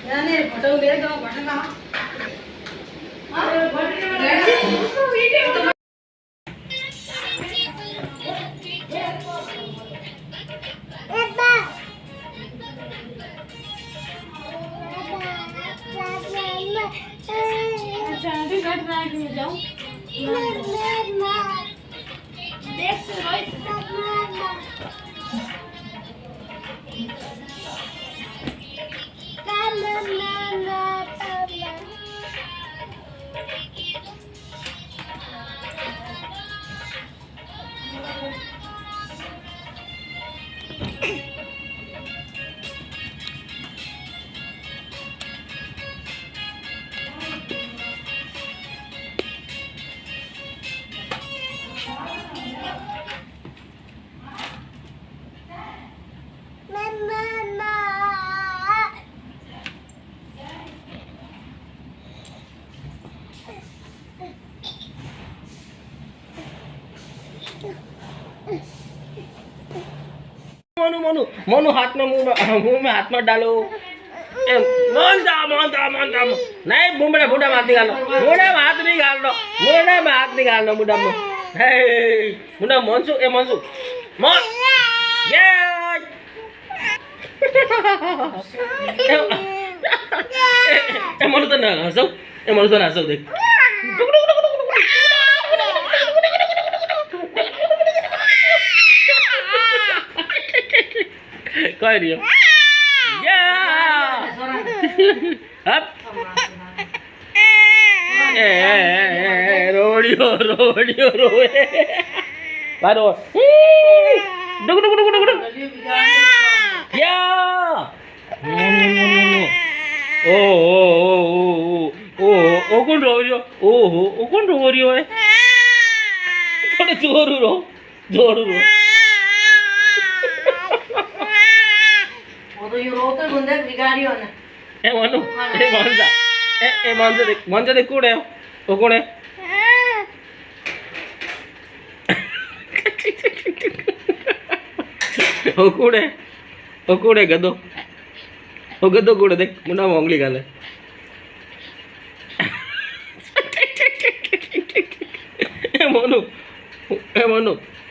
याने फोटो ले दो घटना अरे वीडियो अच्छा अभी घटना के में जाऊं देख से रोहित मोनू मोनू मोनू हाथ में मुंह में हाथ मत डालो नहीं मुंह में बूढ़ा हाथ निकालो बूढ़ा में हाथ निकाल दो बूढ़ा में हाथ निकाल दो बूढ़ा में बूढ़ा मनसु ए मनसु मन ये मनू तो ना हंसो ए मनू तो ना हंसो देख कह रही हो अब रोडियो रोडियो रोए बारो डुक डुक डुक डुक डुक या ओ कौन रो रही हो ओहो ओ कौन रो रही हो थोड़ा जोर रो वो तो ये रोते गुंडे बिगाड़ियो ने ए मनु ए मंजा देख कौन है वो कौन है वो कौन है गधो वो गधो कौन है देख मुन्ना मोंगली गाले ए मनु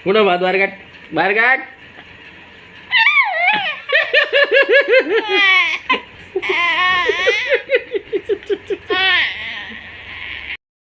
मुन्ना बाहर काट